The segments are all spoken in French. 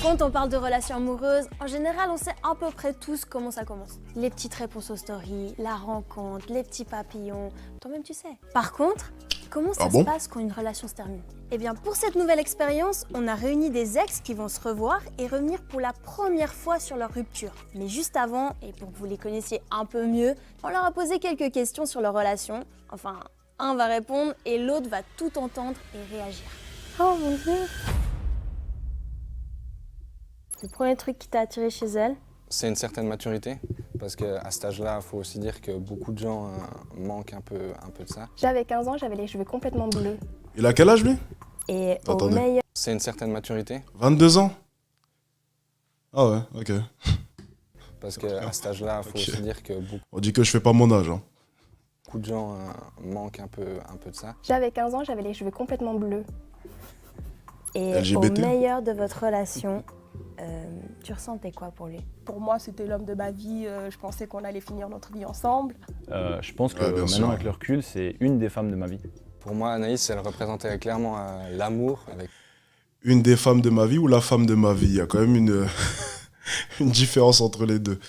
Quand on parle de relations amoureuses, en général, on sait à peu près tous comment ça commence. Les petites réponses aux stories, la rencontre, les petits papillons, toi-même tu sais. Par contre, comment ça se passe quand une relation se termine? Eh bien, pour cette nouvelle expérience, on a réuni des ex qui vont se revoir et revenir pour la première fois sur leur rupture. Mais juste avant, et pour que vous les connaissiez un peu mieux, on leur a posé quelques questions sur leur relation. Enfin, un va répondre et l'autre va tout entendre et réagir. Oh mon Dieu! Le premier truc qui t'a attiré chez elle? C'est une certaine maturité, parce qu'à cet âge-là, il faut aussi dire que beaucoup de gens manquent un peu de ça. J'avais 15 ans, j'avais les cheveux complètement bleus. Il a quel âge lui? Et Attendez. au meilleur... C'est une certaine maturité, 22 ans? Ah ouais, ok. parce qu'à cet âge-là, il faut aussi dire que On dit que je fais pas mon âge. Hein. beaucoup de gens manquent un peu de ça. J'avais 15 ans, j'avais les cheveux complètement bleus. Et LGBT. au meilleur de votre relation, tu ressentais quoi pour lui? Pour moi, c'était l'homme de ma vie. Je pensais qu'on allait finir notre vie ensemble. Je pense que Ouais, bien maintenant, sûr. avec le recul, c'est une des femmes de ma vie. Pour moi, Anaïs, elle représentait clairement l'amour avec Une des femmes de ma vie ou la femme de ma vie? Il y a quand même une, une différence entre les deux.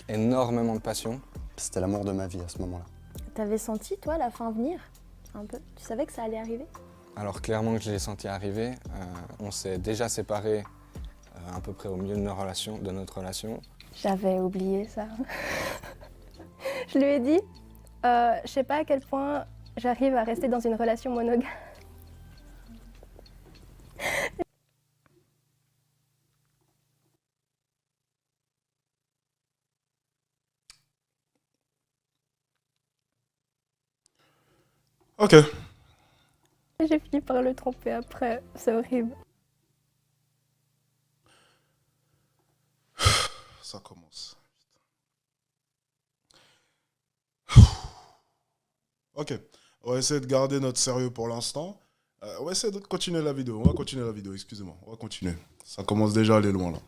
énormément de passion. C'était l'amour de ma vie à ce moment-là. T'avais senti, toi, la fin venir? Un peu? Tu savais que ça allait arriver? Alors clairement que je l'ai senti arriver. On s'est déjà séparés à peu près au milieu de notre relation. J'avais oublié ça. Je lui ai dit, je sais pas à quel point j'arrive à rester dans une relation monogame. Ok. J'ai fini par le tromper après, c'est horrible. Ça commence. Ok. On va essayer de garder notre sérieux pour l'instant. On va essayer de continuer la vidéo. On va continuer la vidéo, excusez-moi. On va continuer. Ça commence déjà à aller loin là.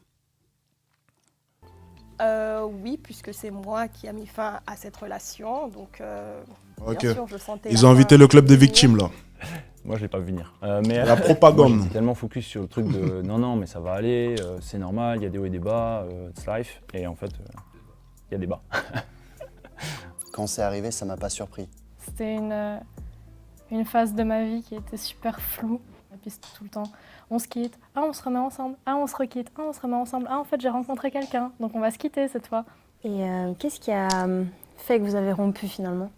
Oui, puisque c'est moi qui a mis fin à cette relation. Donc, Ok. bien sûr, je sentais Ils la ont invité fin le club des venir. victimes là. Moi, je l'ai pas vu venir. Mais La propagande. moi, j'étais tellement focus sur le truc de non, mais ça va aller, c'est normal, il y a des hauts et des bas, it's life. Et en fait, il y a des bas. Quand c'est arrivé, ça m'a pas surpris. C'était une phase de ma vie qui était super floue. Et puis c'était tout le temps, on se quitte, ah on se remet ensemble, ah on se requitte, ah on se remet ensemble, ah en fait j'ai rencontré quelqu'un, donc on va se quitter cette fois. Et qu'est-ce qui a fait que vous avez rompu finalement?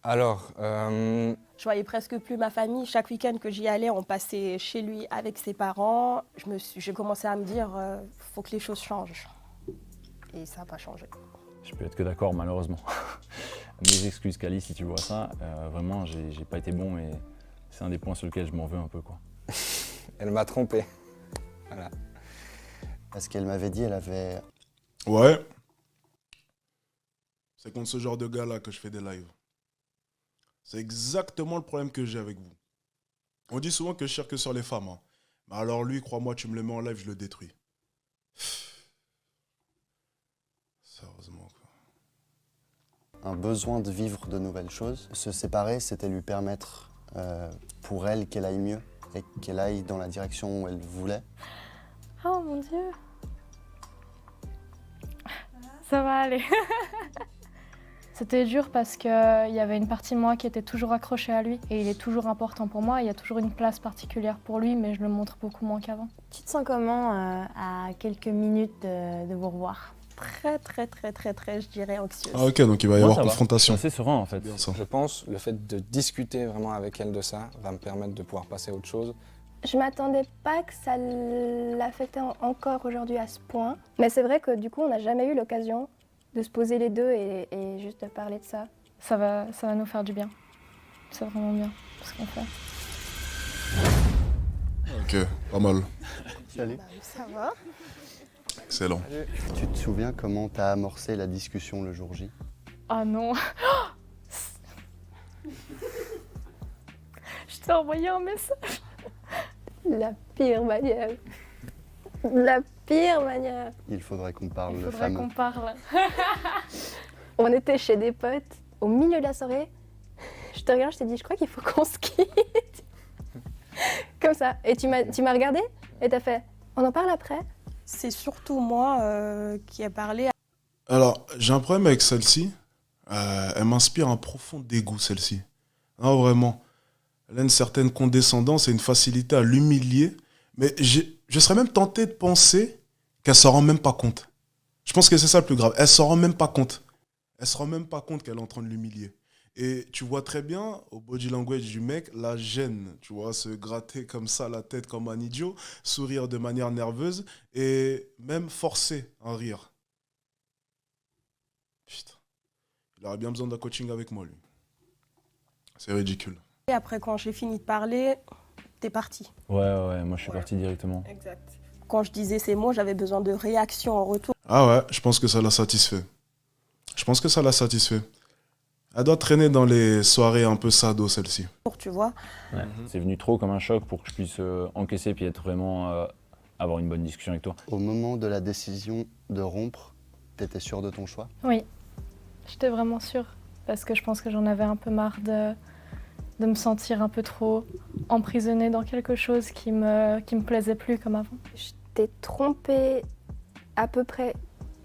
Alors, Je voyais presque plus ma famille. Chaque week-end que j'y allais, on passait chez lui avec ses parents. J'ai commencé à me dire, faut que les choses changent. Et ça n'a pas changé. Je peux être que d'accord, malheureusement. Mes excuses, Kali, si tu vois ça. Vraiment, j'ai pas été bon et c'est un des points sur lesquels je m'en veux un peu, quoi. elle m'a trompé. Voilà. Parce qu'elle m'avait dit, elle avait... Ouais. C'est contre ce genre de gars là que je fais des lives. C'est exactement le problème que j'ai avec vous. On dit souvent que je cherche que sur les femmes. Hein. Mais alors lui, crois-moi, tu me le mets en live, je le détruis. Sérieusement, quoi. un besoin de vivre de nouvelles choses. Se séparer, c'était lui permettre, pour elle, qu'elle aille mieux et qu'elle aille dans la direction où elle voulait. Oh mon Dieu. Ça va aller. C'était dur parce qu'il y avait une partie de moi qui était toujours accrochée à lui et il est toujours important pour moi. Il y a toujours une place particulière pour lui, mais je le montre beaucoup moins qu'avant. Tu te sens comment à quelques minutes de vous revoir? Très, je dirais anxieuse. Ah ok, donc il va y Moi, avoir ça va. confrontation. C'est assez serein, en fait. Bien ça. Je pense le fait de discuter vraiment avec elle de ça va me permettre de pouvoir passer à autre chose. Je m'attendais pas que ça l'affectait encore aujourd'hui à ce point. Mais c'est vrai que du coup, on n'a jamais eu l'occasion de se poser les deux et juste de parler de ça. Ça va nous faire du bien. C'est vraiment bien ce qu'on fait. Ok, pas mal. Salut. Ça va. Excellent. Tu te souviens comment t'as amorcé la discussion le jour J? Ah non. Je t'ai envoyé un message. La pire manière. La pire manière. Il faudrait qu'on parle, Il le faudrait fameux. qu'on parle. On était chez des potes au milieu de la soirée. Je te regarde, je t'ai dit, je crois qu'il faut qu'on se quitte. Comme ça. Et tu m'as regardé et t'as fait, On en parle après? C'est surtout moi qui ai parlé. Alors, j'ai un problème avec celle-ci. Elle m'inspire un profond dégoût, celle-ci. Non, vraiment. Elle a une certaine condescendance et une facilité à l'humilier. Mais je serais même tenté de penser qu'elle s'en rend même pas compte. Je pense que c'est ça le plus grave. Elle s'en rend même pas compte. Elle se rend même pas compte qu'elle est en train de l'humilier. Et tu vois très bien, au body language du mec, la gêne. Tu vois, se gratter comme ça la tête comme un idiot, sourire de manière nerveuse et même forcer un rire. Putain. Il aurait bien besoin d'un coaching avec moi, lui. C'est ridicule. Et après, quand j'ai fini de parler, t'es parti. Ouais, moi je suis parti directement. Exact. Quand je disais ces mots, j'avais besoin de réaction en retour. Ah ouais, je pense que ça l'a satisfait. Je pense que ça l'a satisfait. Elle doit traîner dans les soirées un peu sado, celle-ci. Tu vois. Ouais. C'est venu trop comme un choc pour que je puisse encaisser puis être vraiment avoir une bonne discussion avec toi. Au moment de la décision de rompre, t'étais sûr de ton choix? Oui, j'étais vraiment sûre. Parce que je pense que j'en avais un peu marre de me sentir un peu trop emprisonnée dans quelque chose qui me plaisait plus comme avant. Je t'ai trompée à peu près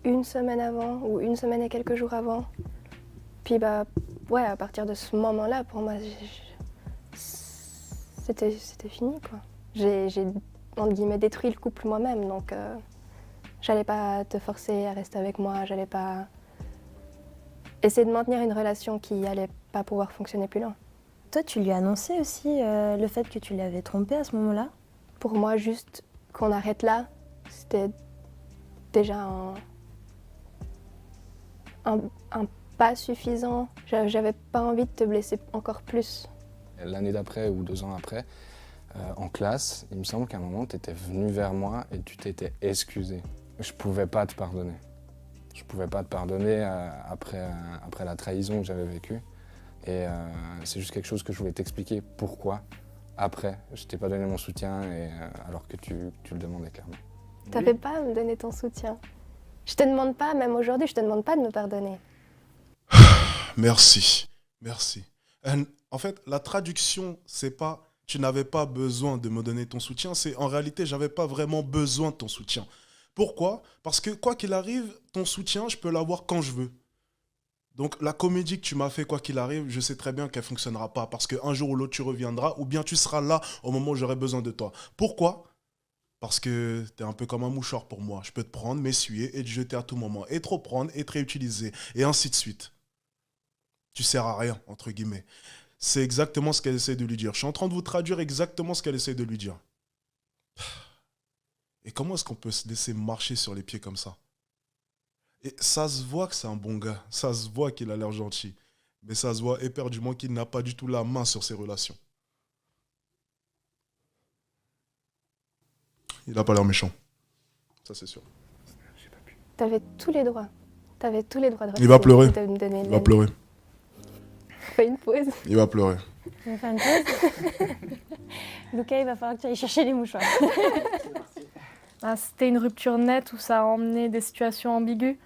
une semaine avant ou une semaine et quelques jours avant. Puis ouais, à partir de ce moment-là, pour moi, c'était fini, quoi. J'ai, entre guillemets, détruit le couple moi-même, donc j'allais pas te forcer à rester avec moi, j'allais pas essayer de maintenir une relation qui allait pas pouvoir fonctionner plus loin. Toi, tu lui as annoncé aussi le fait que tu l'avais trompé à ce moment-là? Pour moi, juste qu'on arrête là, c'était déjà un pas suffisant. J'avais pas envie de te blesser encore plus. L'année d'après ou 2 ans après, en classe, il me semble qu'à un moment, tu étais venu vers moi et tu t'étais excusé. Je pouvais pas te pardonner. Je pouvais pas te pardonner après la trahison que j'avais vécue. Et c'est juste quelque chose que je voulais t'expliquer pourquoi. Après, je t'ai pas donné mon soutien alors que tu le demandais clairement. T'avais pas à me donner ton soutien. Je te demande pas, même aujourd'hui, je te demande pas de me pardonner. Merci. En fait, la traduction, c'est pas tu n'avais pas besoin de me donner ton soutien, c'est en réalité, j'avais pas vraiment besoin de ton soutien. Pourquoi? Parce que quoi qu'il arrive, ton soutien, je peux l'avoir quand je veux. Donc la comédie que tu m'as fait, quoi qu'il arrive, je sais très bien qu'elle ne fonctionnera pas parce qu'un jour ou l'autre, tu reviendras ou bien tu seras là au moment où j'aurai besoin de toi. Pourquoi? Parce que tu es un peu comme un mouchoir pour moi. Je peux te prendre, m'essuyer et te jeter à tout moment. Et te reprendre et te réutiliser. Et ainsi de suite. Tu sers à rien, entre guillemets. C'est exactement ce qu'elle essaie de lui dire. Je suis en train de vous traduire exactement ce qu'elle essaie de lui dire. Et comment est-ce qu'on peut se laisser marcher sur les pieds comme ça? Et ça se voit que c'est un bon gars. Ça se voit qu'il a l'air gentil. Mais ça se voit éperdument qu'il n'a pas du tout la main sur ses relations. Il n'a pas l'air méchant. Ça, c'est sûr. T'avais tous les droits. T'avais tous les droits de Il va pleurer. de me donner Il va pleurer. Fais une pause. Il va pleurer. On va faire une pause. Lucas, il va falloir que tu ailles chercher les mouchoirs. C'était une rupture nette où ça a emmené des situations ambiguës.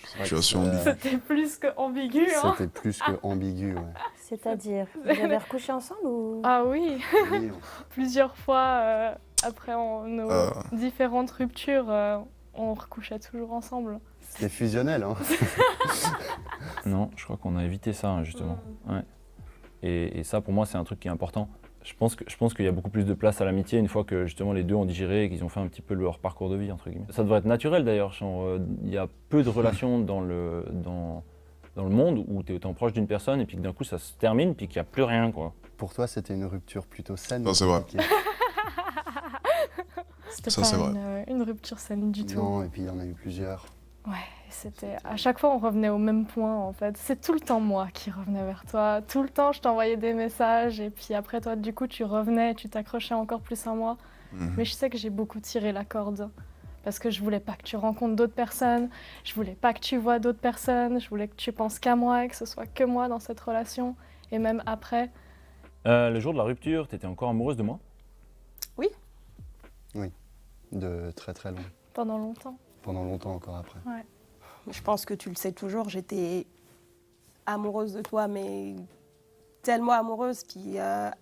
Situation ambiguë. C'était plus que ambigu. Hein. C'était plus que ambigu, ouais. C'est-à-dire, vous avez recouché ensemble ou... Ah oui, Oui, plusieurs fois après nos différentes ruptures, on recouchait toujours ensemble. c'était fusionnel, hein. Non, je crois qu'on a évité ça, hein, justement. Ouais. Et ça, pour moi, c'est un truc qui est important. Je pense qu'il y a beaucoup plus de place à l'amitié une fois que justement les deux ont digéré et qu'ils ont fait un petit peu leur parcours de vie, entre guillemets. Ça devrait être naturel d'ailleurs. Il y a peu de relations dans le monde où tu es autant proche d'une personne et puis que d'un coup ça se termine puis qu'il n'y a plus rien, quoi. Pour toi, c'était une rupture plutôt saine? Ça, c'est vrai. C'était Ça, pas c'est vrai. une rupture saine du tout. Non, et puis il y en a eu plusieurs. Ouais, c'était à chaque fois on revenait au même point en fait. C'est tout le temps moi qui revenais vers toi. Tout le temps je t'envoyais des messages et puis après toi du coup tu revenais, tu t'accrochais encore plus à moi. Mais je sais que j'ai beaucoup tiré la corde parce que je voulais pas que tu rencontres d'autres personnes, je voulais pas que tu vois d'autres personnes, je voulais que tu penses qu'à moi et que ce soit que moi dans cette relation et même après. Le jour de la rupture, tu étais encore amoureuse de moi? Oui. Oui, de très très long. Pendant longtemps. Pendant longtemps encore après. Ouais. Je pense que tu le sais toujours, j'étais amoureuse de toi, mais tellement amoureuse. Puis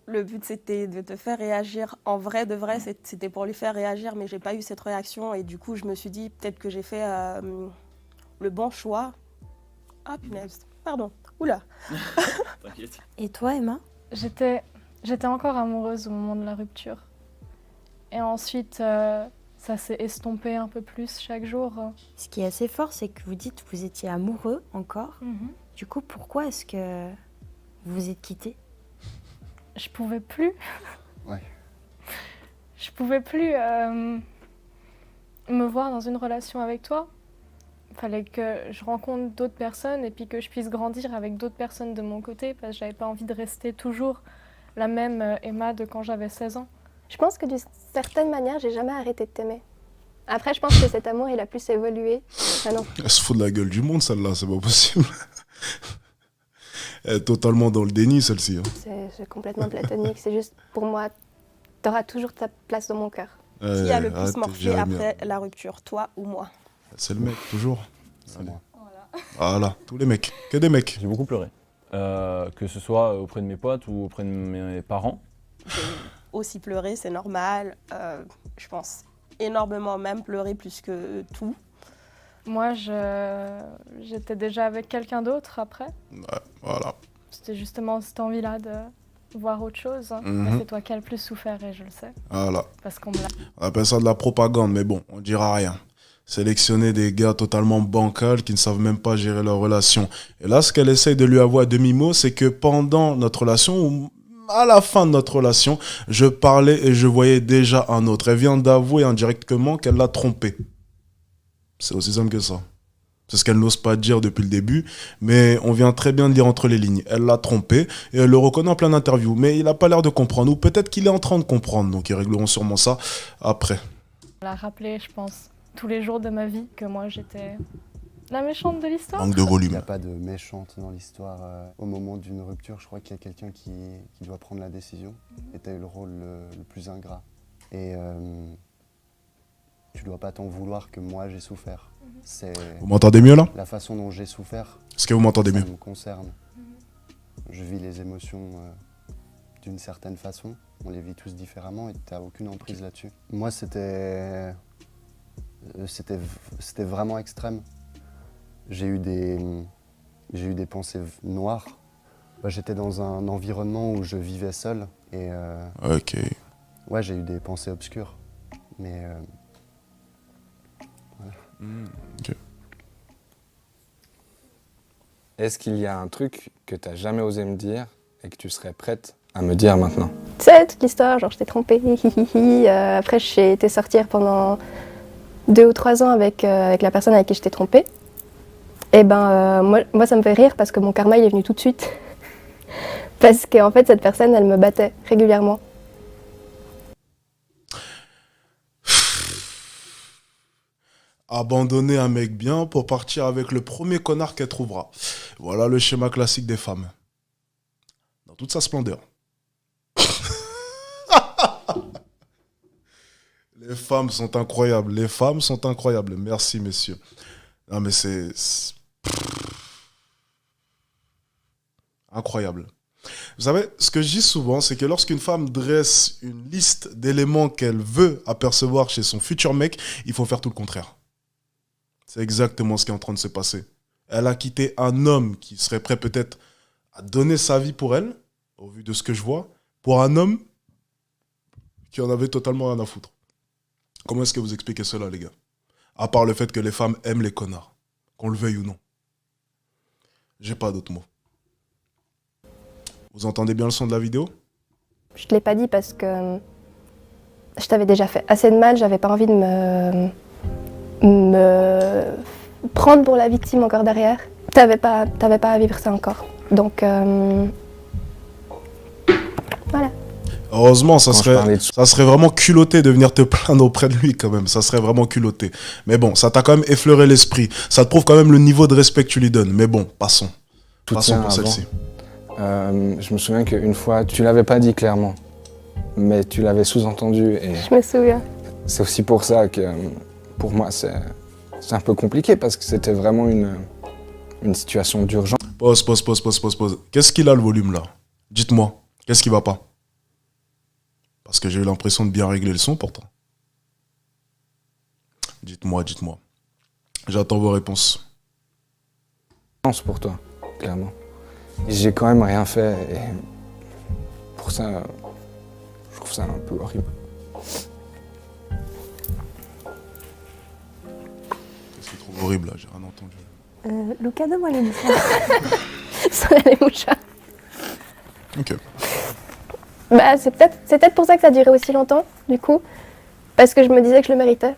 le but, c'était de te faire réagir. En vrai, de vrai, c'était pour lui faire réagir, mais j'ai pas eu cette réaction. Et du coup, je me suis dit, peut-être que j'ai fait le bon choix. Ah, punaise. Pardon. Oula. Et toi, Emma? J'étais encore amoureuse au moment de la rupture. Et ensuite, ça s'est estompé un peu plus chaque jour. Ce qui est assez fort, c'est que vous dites que vous étiez amoureux encore. Du coup, pourquoi est-ce que vous vous êtes quittés? Je pouvais plus. Ouais. Je pouvais plus me voir dans une relation avec toi. Il fallait que je rencontre d'autres personnes et puis que je puisse grandir avec d'autres personnes de mon côté parce que j'avais pas envie de rester toujours la même Emma de quand j'avais 16 ans. Je pense que d'une certaine manière, j'ai jamais arrêté de t'aimer. Après, je pense que cet amour, il a plus évolué. Ah non. Elle se fout de la gueule du monde, celle-là, c'est pas possible. Elle est totalement dans le déni, celle-ci. Hein. C'est complètement platonique. C'est juste, pour moi, t'auras toujours ta place dans mon cœur. Qui a le plus morflé après la rupture, toi ou moi? C'est le mec, toujours. C'est moi. Voilà, tous les mecs, que des mecs. J'ai beaucoup pleuré. Que ce soit auprès de mes potes ou auprès de mes parents. J'ai aussi pleuré, c'est normal. Je pense énormément même, pleurer plus que tout. Moi, j'étais déjà avec quelqu'un d'autre après. Ouais, voilà. C'était justement cette envie-là de voir autre chose. Mais c'est toi qui as le plus souffert et je le sais. Voilà. Parce qu'on me l'a... On appelle ça de la propagande, mais bon, on dira rien. Sélectionner des gars totalement bancals qui ne savent même pas gérer leur relation. Et là, ce qu'elle essaye de lui avouer à demi-mot, c'est que pendant notre relation, ou à la fin de notre relation, je parlais et je voyais déjà un autre. Elle vient d'avouer indirectement qu'elle l'a trompé. C'est aussi simple que ça. C'est ce qu'elle n'ose pas dire depuis le début, mais on vient très bien de lire entre les lignes. Elle l'a trompé et elle le reconnaît en plein interview, mais il n'a pas l'air de comprendre, ou peut-être qu'il est en train de comprendre, donc ils régleront sûrement ça après. Elle a rappelé, je pense, tous les jours de ma vie que moi j'étais la méchante de l'histoire. Manque de Il n'y volume. a pas de méchante dans l'histoire. Au moment d'une rupture, je crois qu'il y a quelqu'un qui doit prendre la décision. Et tu as eu le rôle le plus ingrat. Et tu dois pas t'en vouloir que moi j'ai souffert. C'est Vous m'entendez mieux là? la façon dont j'ai souffert. Est-ce que vous m'entendez mieux? Ça me concerne. Je vis les émotions d'une certaine façon. On les vit tous différemment et tu n'as aucune emprise là-dessus. Moi, c'était vraiment extrême. J'ai eu des pensées noires. J'étais dans un environnement où je vivais seul et Ok. ouais, j'ai eu des pensées obscures. Mais Ok. Est-ce qu'il y a un truc que tu n'as jamais osé me dire et que tu serais prête à me dire maintenant? Tu sais, toute l'histoire, genre je t'ai trompée, après j'ai été sortir pendant 2 ou 3 ans avec la personne avec qui je t'ai trompée. Et ben moi ça me fait rire parce que mon karma il est venu tout de suite. Parce qu'en fait cette personne elle me battait régulièrement. Abandonner un mec bien pour partir avec le premier connard qu'elle trouvera. Voilà le schéma classique des femmes. Dans toute sa splendeur. Les femmes sont incroyables. Les femmes sont incroyables. Merci, messieurs. Non, mais c'est incroyable. Vous savez, ce que je dis souvent, c'est que lorsqu'une femme dresse une liste d'éléments qu'elle veut apercevoir chez son futur mec, il faut faire tout le contraire. C'est exactement ce qui est en train de se passer. Elle a quitté un homme qui serait prêt peut-être à donner sa vie pour elle, au vu de ce que je vois, pour un homme qui en avait totalement rien à foutre. Comment est-ce que vous expliquez cela, les gars? À part le fait que les femmes aiment les connards, qu'on le veuille ou non. J'ai pas d'autres mots. Vous entendez bien le son de la vidéo? Je te l'ai pas dit parce que je t'avais déjà fait assez de mal, j'avais pas envie de me prendre pour la victime encore derrière. T'avais pas à vivre ça encore. Donc voilà. Heureusement, ça serait vraiment culotté de venir te plaindre auprès de lui quand même. Ça serait vraiment culotté. Mais bon, ça t'a quand même effleuré l'esprit. Ça te prouve quand même le niveau de respect que tu lui donnes. Mais bon, passons. Passons pour celle-ci. Je me souviens qu'une fois, tu l'avais pas dit clairement, mais tu l'avais sous-entendu. Et Je me souviens. c'est aussi pour ça que, pour moi, c'est un peu compliqué parce que c'était vraiment une situation d'urgence. Pause. Qu'est-ce qu'il a le volume là? Dites-moi, qu'est-ce qui va pas? Parce que j'ai eu l'impression de bien régler le son pourtant. Dites-moi. J'attends vos réponses. Chance pour toi, clairement. J'ai quand même rien fait et pour ça, je trouve ça un peu horrible. Qu'est-ce que tu trouves horrible là? J'ai rien entendu. Luca, donne-moi les mouchoirs. Ça, les mouchoirs. Ok. Bah, c'est peut-être pour ça que ça a duré aussi longtemps, du coup. Parce que je me disais que je le méritais.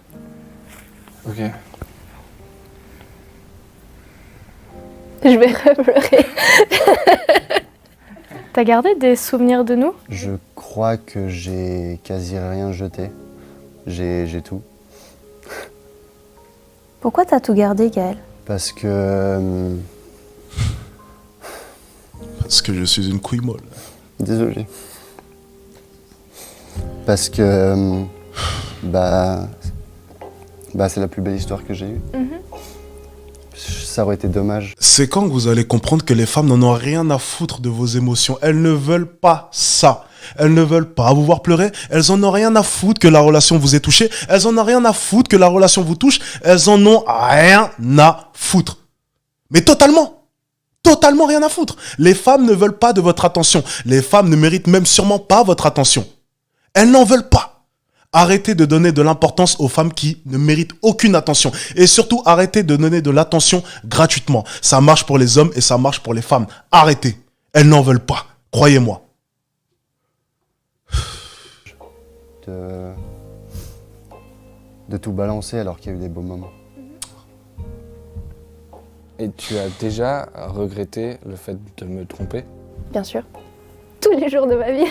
Ok. Je vais repleurer. T'as gardé des souvenirs de nous? Je crois que j'ai quasi rien jeté. J'ai tout. Pourquoi t'as tout gardé, Gaël? Parce que... Parce que je suis une couille molle. Désolé. Parce que... c'est la plus belle histoire que j'ai eue. Ça aurait été dommage. C'est quand que vous allez comprendre que les femmes n'en ont rien à foutre de vos émotions. Elles ne veulent pas ça. Elles ne veulent pas vous voir pleurer. Elles en ont rien à foutre que la relation vous ait touché. Elles en ont rien à foutre que la relation vous touche. Elles en ont rien à foutre. Mais totalement. Totalement rien à foutre. Les femmes ne veulent pas de votre attention. Les femmes ne méritent même sûrement pas votre attention. Elles n'en veulent pas. Arrêtez de donner de l'importance aux femmes qui ne méritent aucune attention. Et surtout, arrêtez de donner de l'attention gratuitement. Ça marche pour les hommes et ça marche pour les femmes. Arrêtez. Elles n'en veulent pas. Croyez-moi. De tout balancer alors qu'il y a eu des beaux moments. Et tu as déjà regretté le fait de me tromper? Bien sûr. Tous les jours de ma vie.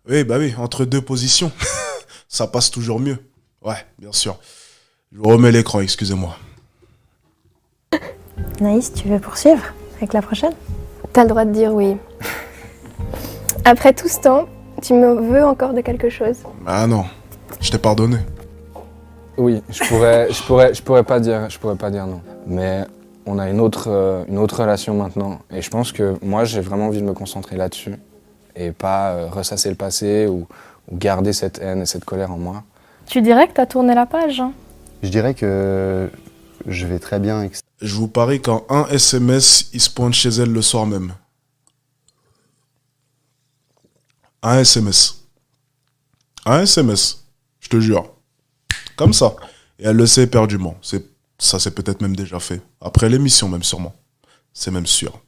Oui, bah oui, entre deux positions, ça passe toujours mieux. Ouais, bien sûr. Je vous remets l'écran, excusez-moi. Naïs, tu veux poursuivre avec la prochaine? T'as le droit de dire oui. Après tout ce temps, tu me veux encore de quelque chose. Ah non, je t'ai pardonné. Oui, je pourrais pas dire non. Mais on a une autre relation maintenant. Et je pense que moi, j'ai vraiment envie de me concentrer là-dessus. Et pas ressasser le passé ou garder cette haine et cette colère en moi. Tu dirais que t'as tourné la page, hein? Je dirais que je vais très bien. Je vous parie qu'en un SMS, il se pointe chez elle le soir même. Un SMS. Un SMS. Je te jure. Comme ça. Et elle le sait éperdument. Ça s'est peut-être même déjà fait. Après l'émission même sûrement. C'est même sûr.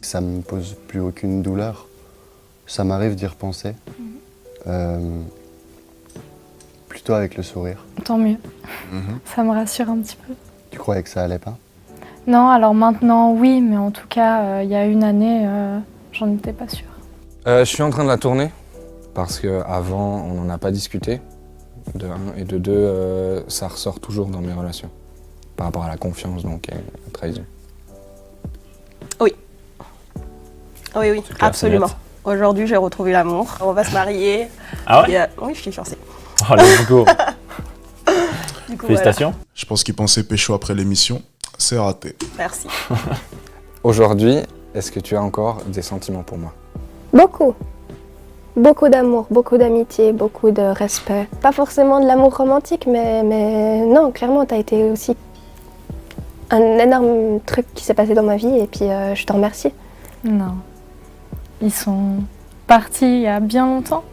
Ça me pose plus aucune douleur. Ça m'arrive d'y repenser. Plutôt avec le sourire. Tant mieux. Ça me rassure un petit peu. Tu croyais que ça allait pas? Non, alors maintenant, oui, mais en tout cas, il y a une année, j'en étais pas sûre. Je suis en train de la tourner parce qu'avant, on n'en a pas discuté. De un, et de deux, ça ressort toujours dans mes relations. Par rapport à la confiance donc, et à la trahison. Oui, clair, absolument. c'est net. Aujourd'hui, j'ai retrouvé l'amour. On va se marier. Ah ouais? Oui, je suis fiancée. Oh, let's go. Du coup, Félicitations. Je pense qu'il pensait pécho après l'émission. C'est raté. voilà. Merci. Aujourd'hui, est-ce que tu as encore des sentiments pour moi? Beaucoup. Beaucoup d'amour, beaucoup d'amitié, beaucoup de respect. Pas forcément de l'amour romantique, mais non, clairement, t'as été aussi un énorme truc qui s'est passé dans ma vie et puis je te remercie. Non. Ils sont partis il y a bien longtemps.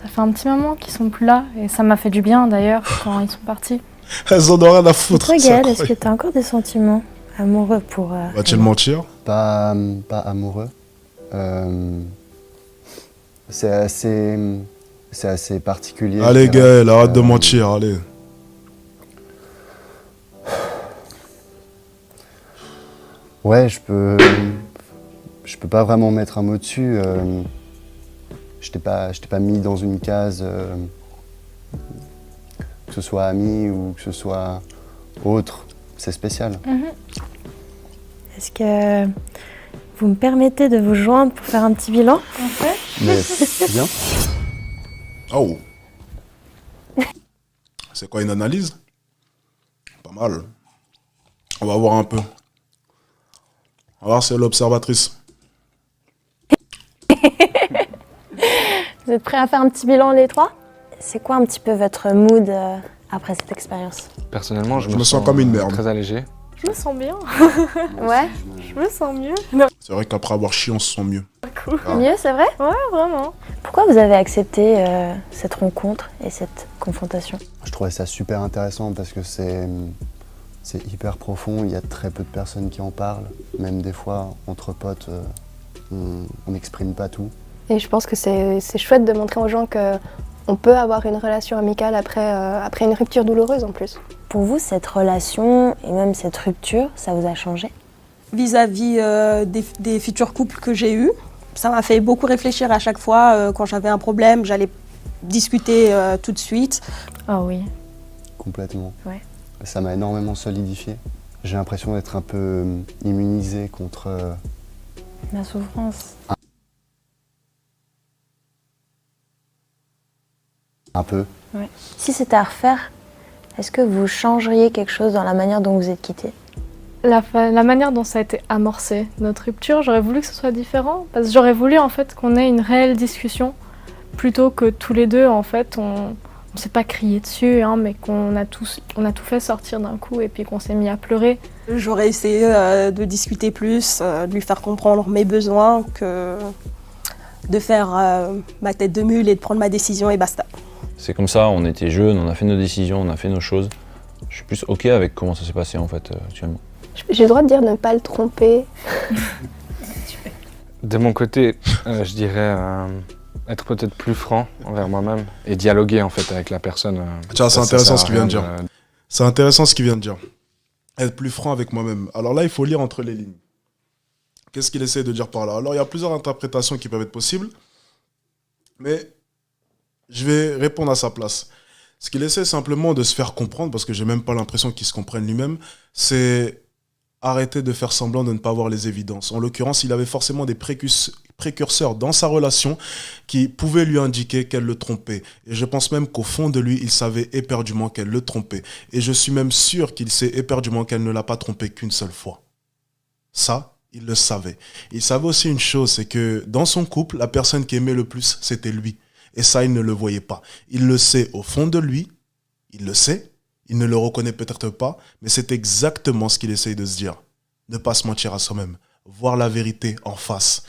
Ça fait un petit moment qu'ils sont plus là et ça m'a fait du bien d'ailleurs quand ils sont partis. Elles en ont rien à foutre. Toi, c'est Gaël, est-ce que incroyable. t'as encore des sentiments amoureux pour... Va-t-il mentir? Pas amoureux. C'est assez particulier. Allez, je dirais. Gaël, arrête de mentir, allez. Ouais, je peux pas vraiment mettre un mot dessus. Je t'ai pas mis dans une case, que ce soit ami ou que ce soit autre. C'est spécial. Est-ce que vous me permettez de vous joindre pour faire un petit bilan? Mais bien. Oh. C'est quoi, une analyse? Pas mal. On va voir un peu. Alors, c'est l'observatrice. Vous êtes prêts à faire un petit bilan les trois? C'est quoi un petit peu votre mood après cette expérience? Personnellement, je me sens comme une merde. Très allégé. Je me sens bien. Ouais. Je me sens mieux. C'est vrai qu'après avoir chié, on se sent mieux. Cool. Mieux, c'est vrai? Ouais, vraiment. Pourquoi vous avez accepté cette rencontre et cette confrontation? Je trouvais ça super intéressant parce que c'est hyper profond, il y a très peu de personnes qui en parlent. Même des fois, entre potes, on n'exprime pas tout. Et je pense que c'est chouette de montrer aux gens qu'on peut avoir une relation amicale après une rupture douloureuse en plus. Pour vous, cette relation et même cette rupture, ça vous a changé? Vis-à-vis des futurs couples que j'ai eus, ça m'a fait beaucoup réfléchir à chaque fois. Quand j'avais un problème, j'allais discuter tout de suite. Ah oui. Complètement. Ouais. Ça m'a énormément solidifié. J'ai l'impression d'être un peu immunisé contre... La souffrance. Un peu. Ouais. Si c'était à refaire, est-ce que vous changeriez quelque chose dans la manière dont vous êtes quittés? La manière dont ça a été amorcé, notre rupture, j'aurais voulu que ce soit différent. Parce que j'aurais voulu en fait qu'on ait une réelle discussion plutôt que tous les deux en fait on s'est pas crié dessus, hein, mais qu'on a tout fait sortir d'un coup et puis qu'on s'est mis à pleurer. J'aurais essayé de discuter plus, de lui faire comprendre mes besoins que de faire ma tête de mule et de prendre ma décision et basta. C'est comme ça, on était jeunes, on a fait nos décisions, on a fait nos choses. Je suis plus ok avec comment ça s'est passé en fait actuellement. J'ai le droit de dire ne pas le tromper. De mon côté, je dirais être peut-être plus franc envers moi-même et dialoguer en fait avec la personne. Tiens, c'est intéressant ce qu'il vient de dire. de- C'est intéressant ce qu'il vient de dire. Être plus franc avec moi-même. Alors là, il faut lire entre les lignes. Qu'est-ce qu'il essaie de dire par là? Alors, il y a plusieurs interprétations qui peuvent être possibles, mais je vais répondre à sa place. Ce qu'il essaie simplement de se faire comprendre, parce que j'ai même pas l'impression qu'il se comprenne lui-même, c'est arrêter de faire semblant de ne pas voir les évidences. En l'occurrence, il avait forcément des précurseurs dans sa relation qui pouvaient lui indiquer qu'elle le trompait. Et je pense même qu'au fond de lui, il savait éperdument qu'elle le trompait. Et je suis même sûr qu'il sait éperdument qu'elle ne l'a pas trompé qu'une seule fois. Ça, il le savait. Il savait aussi une chose, c'est que dans son couple, la personne qui aimait le plus, c'était lui. Et ça, il ne le voyait pas. Il le sait au fond de lui, il le sait, il ne le reconnaît peut-être pas, mais c'est exactement ce qu'il essaye de se dire. Ne pas se mentir à soi-même. Voir la vérité en face.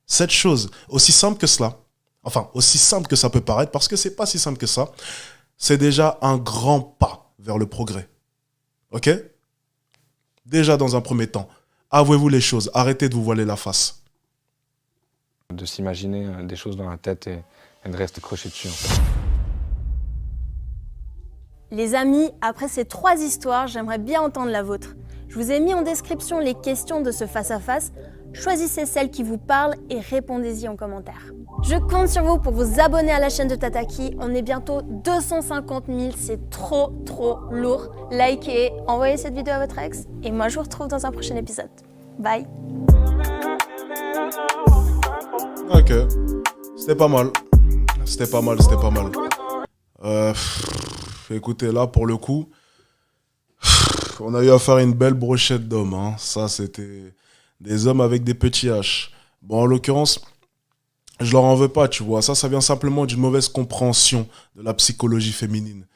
Cette chose, aussi simple que cela, enfin, aussi simple que ça peut paraître, parce que c'est pas si simple que ça, c'est déjà un grand pas vers le progrès. Ok? Déjà dans un premier temps, avouez-vous les choses, arrêtez de vous voiler la face. de s'imaginer des choses dans la tête et de rester accroché dessus. En fait. Les amis, après ces 3 histoires, j'aimerais bien entendre la vôtre. Je vous ai mis en description les questions de ce face-à-face. Choisissez celle qui vous parle et répondez-y en commentaire. Je compte sur vous pour vous abonner à la chaîne de Tataki. On est bientôt 250 000, c'est trop lourd. Likez, envoyez cette vidéo à votre ex et moi je vous retrouve dans un prochain épisode. Bye. Ok, c'était pas mal. C'était pas mal. Écoutez, là, pour le coup, on a eu affaire à une belle brochette d'hommes. Hein. Ça, c'était des hommes avec des petits H. Bon, en l'occurrence, je leur en veux pas, tu vois. Ça vient simplement d'une mauvaise compréhension de la psychologie féminine.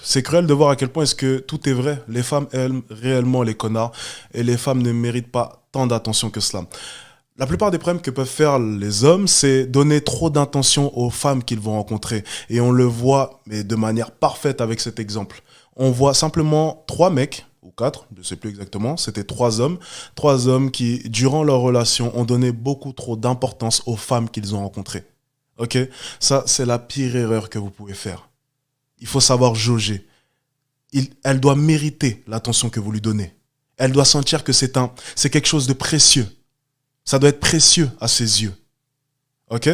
C'est cruel de voir à quel point est-ce que tout est vrai. Les femmes aiment réellement les connards et les femmes ne méritent pas tant d'attention que cela. La plupart des problèmes que peuvent faire les hommes, c'est donner trop d'intention aux femmes qu'ils vont rencontrer. Et on le voit, mais de manière parfaite avec cet exemple. On voit simplement 3 mecs, ou 4, je ne sais plus exactement, c'était 3 hommes. 3 hommes qui, durant leur relation, ont donné beaucoup trop d'importance aux femmes qu'ils ont rencontrées. Ok? Ça, c'est la pire erreur que vous pouvez faire. Il faut savoir jauger. Elle doit mériter l'attention que vous lui donnez. Elle doit sentir que c'est quelque chose de précieux. Ça doit être précieux à ses yeux. Ok?